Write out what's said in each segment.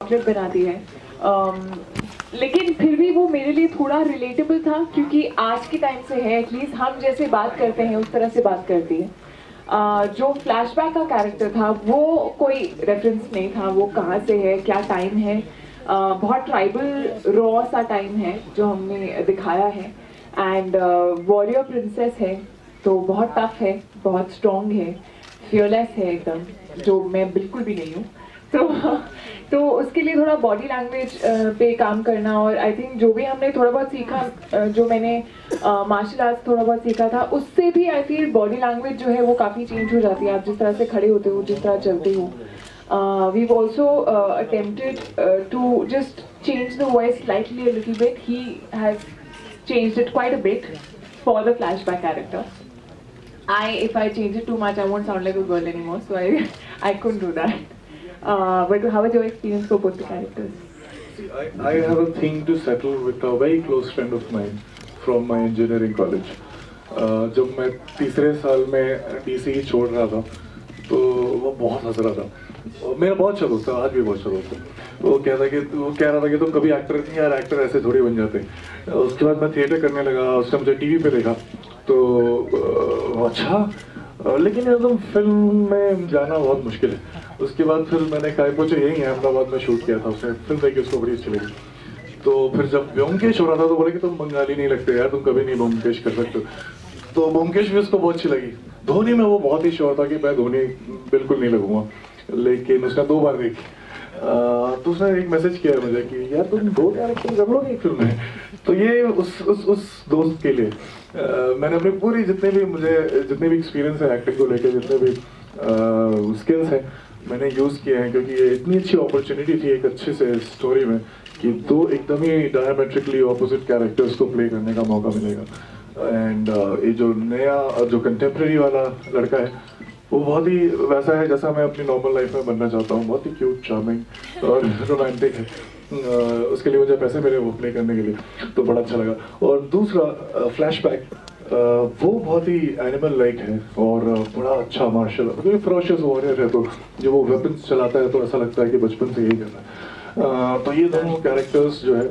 Chocolate बनाती है। लेकिन फिर भी वो मेरे लिए थोड़ा रिलेटेबल था क्योंकि आज के टाइम से है, एटलीस्ट हम जैसे बात करते हैं उस तरह से बात करती है। जो फ्लैशबैक का कैरेक्टर था वो कोई रेफरेंस नहीं था, वो कहाँ से है, क्या टाइम है। बहुत ट्राइबल रॉ सा टाइम है जो हमने दिखाया है। एंड वॉरियर प्रिंसेस है तो बहुत टफ है, बहुत स्ट्रॉन्ग है, फियरलेस है एकदम, जो मैं बिल्कुल भी नहीं हूँ। तो उसके लिए थोड़ा बॉडी लैंग्वेज पे काम करना, और आई थिंक जो भी हमने थोड़ा बहुत सीखा, जो मैंने मार्शल आर्ट्स थोड़ा बहुत सीखा था, उससे भी आई फील बॉडी लैंग्वेज जो है वो काफ़ी चेंज हो जाती है। आप जिस तरह से खड़े होते हो, जिस तरह चलते हो। we've also attempted to just change the voice slightly a little bit. He has changed it quite a bit for the flashback character. If I change it too much, I won't sound like a girl anymore, so I couldn't do that. But how was your experience for both the characters? See, I have a thing to settle with a very close friend of mine from my engineering college. जब मैं तीसरे साल में DCE छोड़ रहा था तो वो बहुत हंस रहा था, और मेरा बहुत शौक था, आज भी बहुत शौक था। वो कह रहा था कि तुम कभी एक्टर नहीं, यार एक्टर ऐसे थोड़ी बन जाते। उसके बाद मैं थिएटर करने लगा, उसने मुझे टीवी पे देखा तो अच्छा, लेकिन एकदम फिल्म में जाना बहुत मुश्किल है। उसके बाद फिर मैंने कायपोचे यही है अहमदाबाद में शूट किया था, उसने फिल्म देखी, उसको बड़ी अच्छी लगी। तो फिर जब ब्योमकेश हो रहा था तो बोले कि तुम बंगाली नहीं लगते यार, तुम कभी नहीं ब्योमकेश कर सकते। तो ब्योमकेश भी उसको बहुत अच्छी लगी। धोनी में वो बहुत ही श्योर था कि मैं धोनी बिल्कुल नहीं लगूंगा, लेकिन उसने 2 बार देखी। तो उसने एक मैसेज किया मुझे कि यार तुम 2 कैरेक्टर कर लोगे एक फिल्म में। तो ये उस दोस्त के लिए मैंने अपनी पूरी जितने भी एक्सपीरियंस है एक्टिंग को लेकर, जितने भी स्किल्स हैं मैंने यूज़ किए हैं, क्योंकि ये इतनी अच्छी अपॉर्चुनिटी थी एक अच्छे से स्टोरी में कि 2 एकदम ही डायमेट्रिकली ऑपोजिट कैरेक्टर्स को प्ले करने का मौका मिलेगा। एंड ये जो नया जो कंटेम्प्रेरी वाला लड़का है वो बहुत ही वैसा है जैसा मैं अपनी नॉर्मल लाइफ में बनना चाहता हूँ, बहुत ही क्यूट, चार्मिंग और रोमांटिक है। उसके लिए मुझे पैसे मिले वो प्ले करने के लिए, तो बड़ा अच्छा लगा। और दूसरा फ्लैशबैक, वो बहुत ही एनिमल लाइक है और बड़ा अच्छा मार्शल, क्योंकि फरोशियस वॉरियर है, तो जो वो वेपन्स चलाता है तो ऐसा लगता है कि बचपन से यही करता है। तो ये दोनों कैरेक्टर्स जो है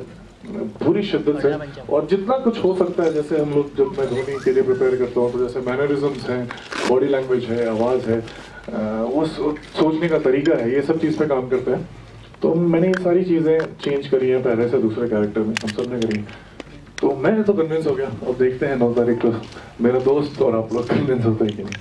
पूरी शिद्दत से, और जितना कुछ हो सकता है, जैसे हम लोग जब मैं धोनी के लिए प्रिपेयर करता हूँ तो जैसे मैनरिज्म्स हैं, बॉडी लैंग्वेज है, आवाज़ है, वो सोचने का तरीका है, ये सब चीज़ पे काम करते हैं। तो मैंने ये सारी चीज़ें चेंज करी हैं पहले से दूसरे कैरेक्टर में, हम सब ने करी। तो मैं तो कन्विंस हो गया, अब देखते हैं 9 तारीख को मेरा दोस्त और आप लोग कन्विंस होते हैं कि नहीं।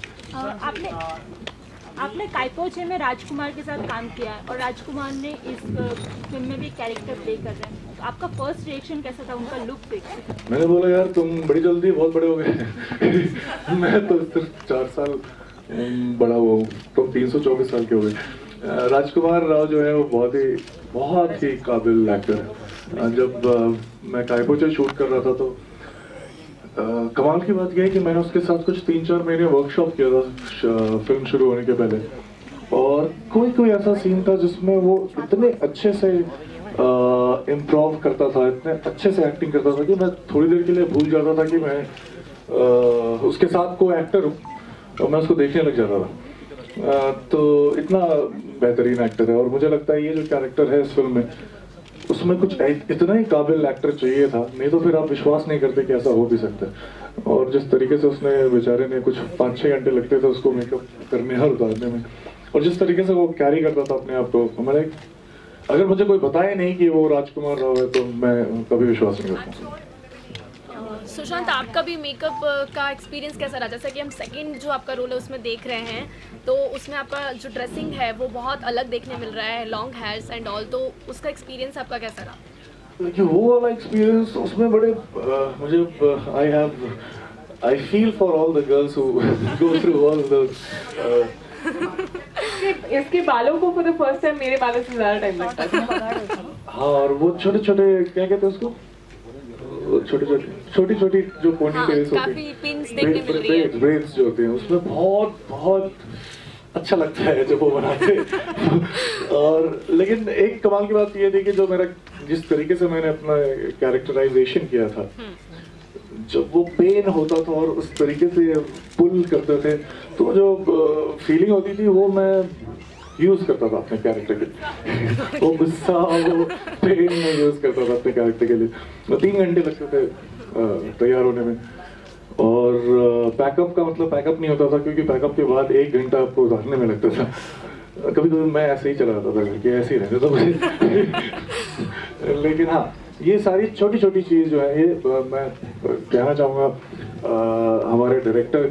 आपने कायपोचे में राजकुमार के साथ काम किया है और राजकुमार ने इस फिल्म में भी कैरेक्टर प्ले कर रहे हैं, तो आपका फर्स्ट रिएक्शन कैसा था उनका लुक देख के? मैंने बोला यार तुम बड़ी जल्दी बहुत बड़े हो गए। मैं तो सिर्फ 4 साल बड़ा हुआ हूँ, तुम 324 साल के हो गए। राजकुमार राव जो है वो बहुत ही काबिल एक्टर है। जब मैं कायपोचे शूट कर रहा था तो कमाल की बात यह है कि मैंने उसके साथ कुछ 3-4 महीने वर्कशॉप किया था फिल्म शुरू होने के पहले, और कोई ऐसा सीन था जिसमें वो इतने अच्छे से इम्प्रोव करता था, इतने अच्छे से एक्टिंग करता था कि मैं थोड़ी देर के लिए भूल जाता था कि मैं उसके साथ को एक्टर हूँ, और मैं उसको देखने लग जाता था। तो इतना बेहतरीन एक्टर है, और मुझे लगता है ये जो कैरेक्टर है इस फिल्म में, उसमें कुछ इतना ही काबिल एक्टर चाहिए था, नहीं तो फिर आप विश्वास नहीं करते कि ऐसा हो भी सकता है। और जिस तरीके से उसने बेचारे ने कुछ 5-6 घंटे लगते थे उसको मेकअप करने और उतारने में, और जिस तरीके से वो कैरी करता था अपने आप को, मैंने अगर मुझे कोई बताए नहीं कि वो राजकुमार राव है तो मैं कभी विश्वास नहीं करता। सुशांत, आपका भी मेकअप का एक्सपीरियंस कैसा रहा? जैसा कि हम सेकंड जो आपका रोल है उसमें देख रहे हैं, तो उसमें आपका जो ड्रेसिंग है वो बहुत अलग देखने मिल रहा है, लॉन्ग हेयर्स एंड ऑल, तो उसका एक्सपीरियंस आपका कैसा रहा? देखिए वो वाला एक्सपीरियंस उसमें बड़े मुझे I feel for all the girls who go through all those. इसके बालों को फॉर द फर्स्ट टाइम मेरे बालों से ज़्यादा टाइम लगता था। हाँ, और वो छोटे क्या कहते हैं उसको, छोटी जो पोनी टेल्स होती हैं, ब्रेड्स जो होते हैं, उसमें बहुत अच्छा लगता है जब वो बनाते हैं। और लेकिन एक कमाल की बात ये थी कि जो मेरा जिस तरीके से मैंने अपना कैरेक्टराइजेशन किया था, जब वो पेन होता था और उस तरीके से पुल करते थे, तो जो फीलिंग होती थी वो मैं यूज करता था अपने कैरेक्टर के लिए। वो गुस्सा वो पेन में यूज करता था अपने कैरेक्टर के लिए। 3 घंटे लगते थे तैयार होने में। और पैकअप का मतलब पैकअप नहीं होता था, क्योंकि पैकअप के बाद 1 घंटा आपको उतारने में लगता था। कभी कभी मैं ऐसे ही चला जाता था घर के, ऐसे ही रहते था मुझे। लेकिन हाँ, ये सारी छोटी छोटी चीज़ जो है, ये मैं कहना चाहूँगा हमारे डायरेक्टर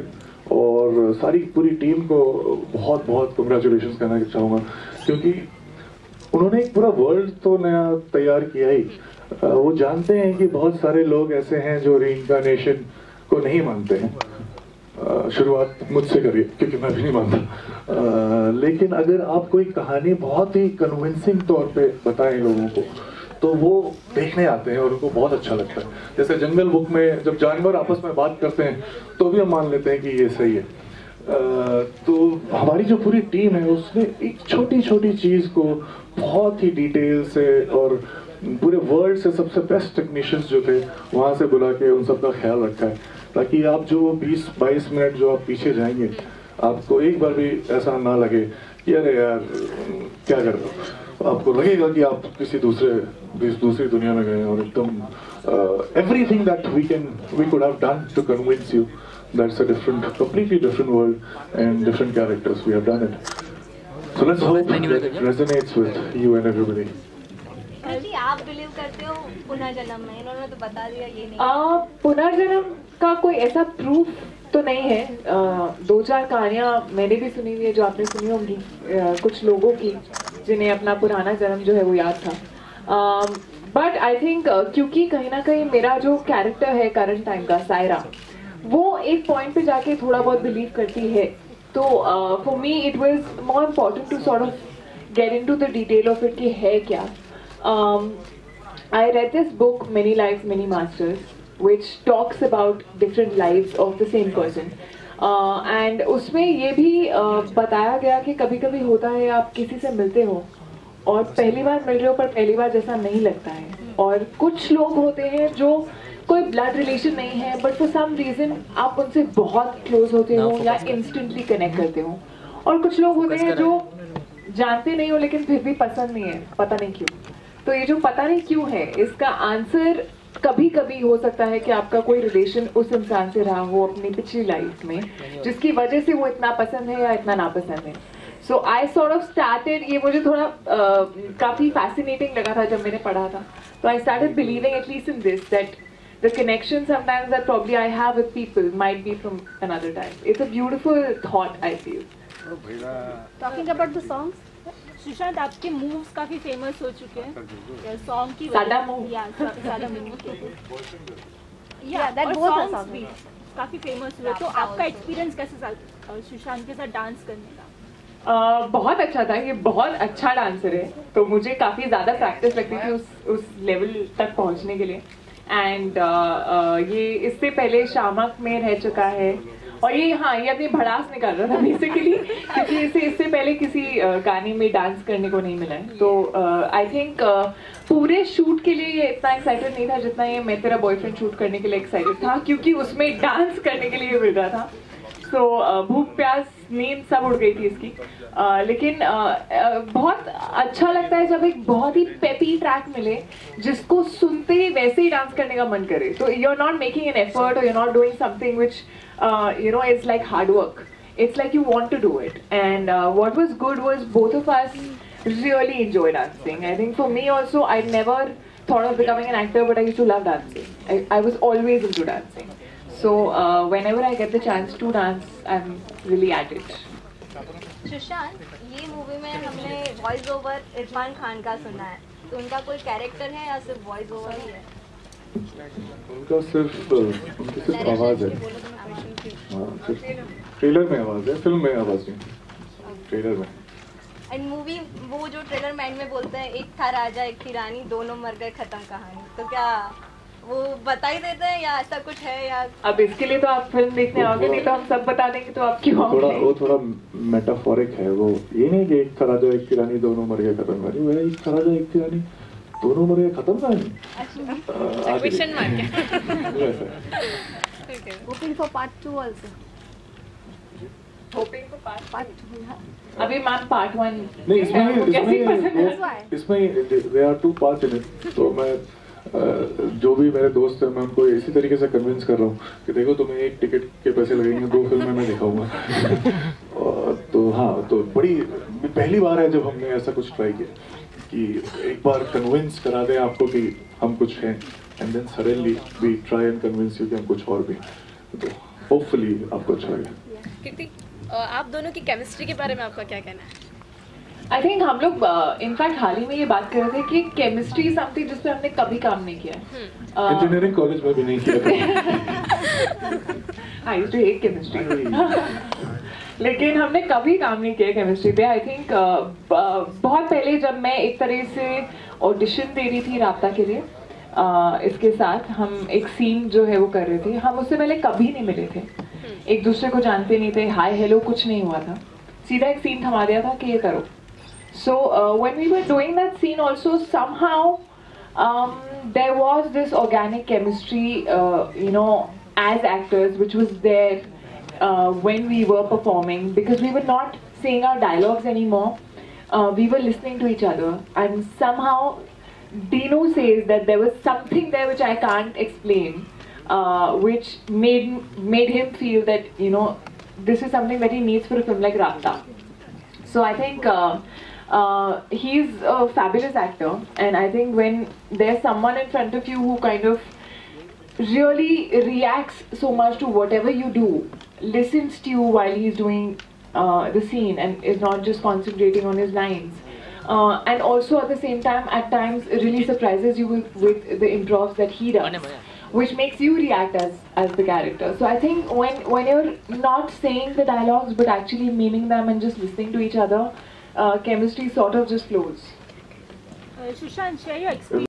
और सारी पूरी टीम को बहुत बहुत कंग्रेचुलेशंस करना चाहूँगा, क्योंकि उन्होंने एक पूरा वर्ल्ड तो नया तैयार किया ही। वो जानते हैं कि बहुत सारे लोग ऐसे हैं जो रीइंकार्नेशन को नहीं मानते हैं। शुरुआत मुझसे करिए, क्योंकि मैं भी नहीं मानता। लेकिन अगर आप कोई कहानी बहुत ही कन्विंसिंग तौर पे बताएं लोगों को, तो वो देखने आते हैं और उनको बहुत अच्छा लगता है। जैसे जंगल बुक में जब जानवर आपस में बात करते हैं तो भी हम मान लेते हैं कि ये सही है। तो हमारी जो पूरी टीम है उसने एक छोटी छोटी चीज़ को बहुत ही डिटेल से और पूरे वर्ल्ड से सबसे बेस्ट टेक्नीशियंस जो थे वहाँ से बुला के उन सबका ख्याल रखा है, ताकि आप जो 20-22 मिनट जो आप पीछे जाएंगे, आपको एक बार भी ऐसा ना लगे कि अरे यार क्या कर रहे हो। आपको लगेगा कि आप किसी दूसरी दुनिया में गए और एकदम everything that we could have done to convince you, that's a completely different world and different characters. We have done it. So let's hope that it resonates with you and everybody. आप believe करते हो पुनर्जन्म में? इन्होंने तो बता दिया ये नहीं। पुनर्जन्म का कोई ऐसा प्रूफ तो नहीं है। 2-4 कहानियाँ मैंने भी सुनी हुई है जो आपने सुनी होंगी, कुछ लोगों की जिन्हें अपना पुराना जन्म जो है वो याद था। बट आई थिंक क्योंकि कहीं ना कहीं मेरा जो कैरेक्टर है करंट टाइम का सायरा, वो एक पॉइंट पे जाके थोड़ा बहुत बिलीव करती है, तो for me it was more important to sort of get into the detail of it कि है क्या। I read this book, Many Lives, Many Masters, which talks about different lives of the same person. And उसमें ये भी बताया गया कि कभी कभी होता है आप किसी से मिलते हो और पहली बार मिल रहे हो पर पहली बार जैसा नहीं लगता है, और कुछ लोग होते हैं जो कोई ब्लड रिलेशन नहीं है बट फॉर सम रीजन आप उनसे बहुत क्लोज होते हो या इंस्टेंटली कनेक्ट करते हो, और कुछ लोग होते हैं जो जानते नहीं हो लेकिन फिर भी पसंद नहीं है, पता नहीं क्यों। तो ये जो पता नहीं क्यों है, इसका आंसर कभी कभी हो सकता है कि आपका कोई रिलेशन उस इंसान से रहा हो अपनी पिछली लाइफ में, जिसकी वजह से वो इतना पसंद है या इतना नापसंद है। सो आई सॉर्ट ऑफ स्टार्टेड, ये मुझे थोड़ा काफी फैसिनेटिंग लगा था जब मैंने पढ़ा था, तो I started believing at least in this that the connection sometimes that probably I have with people might be from another time. It's a beautiful thought, I feel. Talking about the songs, Sushant आपके moves काफी famous हो चुके हैं song की सादा move, सादा move या that songs भी काफी फेमस हुए, तो आपका एक्सपीरियंस कैसे था सुशांत के साथ डांस करने का? बहुत अच्छा था। ये बहुत अच्छा डांसर है, तो मुझे काफी ज्यादा प्रैक्टिस लगती थी उस लेवल तक पहुंचने के लिए। एंड ये इससे पहले शामक में रह चुका है, और ये अपनी भड़ास निकाल रहा था बेसिकली, क्योंकि इसे इससे पहले किसी गाने में डांस करने को नहीं मिला है। तो आई थिंक पूरे शूट के लिए ये इतना एक्साइटेड नहीं था जितना ये मैं तेरा बॉयफ्रेंड शूट करने के लिए एक्साइटेड था, क्योंकि उसमें डांस करने के लिए मिल रहा था। तो भूख प्यास नींद सब उड़ गई थी इसकी। लेकिन बहुत अच्छा लगता है जब एक बहुत ही पेपी ट्रैक मिले जिसको सुनते ही वैसे ही डांस करने का मन करे। तो you are not making an effort और you are not doing something which it's like hard work. It's like you want to do it. And what was good was both of us really enjoyed dancing. I think for me also, I never thought of becoming an actor, but I used to love dancing. I was always into dancing. So whenever I get the chance to dance, I'm really at it. Sushant, ये movie में हमने voice over Irfan Khan का सुना है, तो उनका कोई character है या सिर्फ वॉइस ओवर ही है? उनका सिर्फ आवाज है। ट्रेलर में आवाज है, फिल्म में आवाज नहीं, ट्रेलर में। एंड मूवी वो जो ट्रेलर में एंड में बोलते हैं एक था राजा एक थी रानी दोनों मर गए खत्म कहानी, तो क्या वो बता ही देते हैं या ऐसा कुछ है? या अब इसके लिए तो आप फिल्म देखने आओगे, नहीं तो हम सब बता देंगे तो आप क्यों आओगे? वो थोड़ा मेटाफोरिक है, वो ये नहीं कि एक था राजा एक थी रानी दोनों मर गए खत्म कहानी, वो एक था राजा एक थी रानी दोनों मर गए खत्म कहानी। Question mark. Hoping for part 2 also. hoping for part 2. अभी मैम part 1 नहीं इसमें there are 2 parts in it. तो मैं जो भी मेरे दोस्त हैं मैं उनको इसी तरीके से कन्विंस कर रहा हूँ कि देखो तुम्हें 1 टिकट के पैसे लगेंगे 2 फिल्में मैं दिखाऊंगा. तो हाँ, तो बड़ी पहली बार है जब हमने ऐसा कुछ ट्राई किया कि एक बार कन्विंस करा दें आपको कि हम कुछ हैं, and then suddenly we try and convince you कि हम कुछ और भी. तो होपफुली आपको अच्छा लगे. कीर्ति, आप दोनों की केमिस्ट्री के बारे में आपका क्या कहना है? आई थिंक हम लोग इनफैक्ट हाल ही में ये बात कर रहे थे कि केमिस्ट्री समथिंग जिस पे हमने कभी काम नहीं किया. इंजीनियरिंग कॉलेज में भी नहीं किया. I used to hate chemistry. लेकिन हमने कभी काम नहीं किया केमिस्ट्री पे. आई थिंक बहुत पहले जब मैं एक तरह से ऑडिशन दे रही थी राब्ता के लिए, इसके साथ हम एक सीन जो है वो कर रहे थे. हम उससे पहले कभी नहीं मिले थे, एक दूसरे को जानते नहीं थे, हाय हेलो कुछ नहीं हुआ था. सीधा एक सीन थमा दिया था कि ये करो. So when we were doing that scene also somehow there was this organic chemistry as actors which was there when we were performing, because we were not saying our dialogues anymore. We were listening to each other, and somehow Dino says that there was something there which I can't explain, which made him feel that this is something that he needs for a film like Rabta. So I think he's a fabulous actor, and I think when there's someone in front of you who kind of really reacts so much to whatever you do, listens to you while he's doing the scene and is not just concentrating on his lines, and also at the same time at times really surprises you with the improvs that he does, which makes you react as the character. So I think when you're not saying the dialogues but actually meaning them and just listening to each other, chemistry sort of just flows. Sushant, share your experience.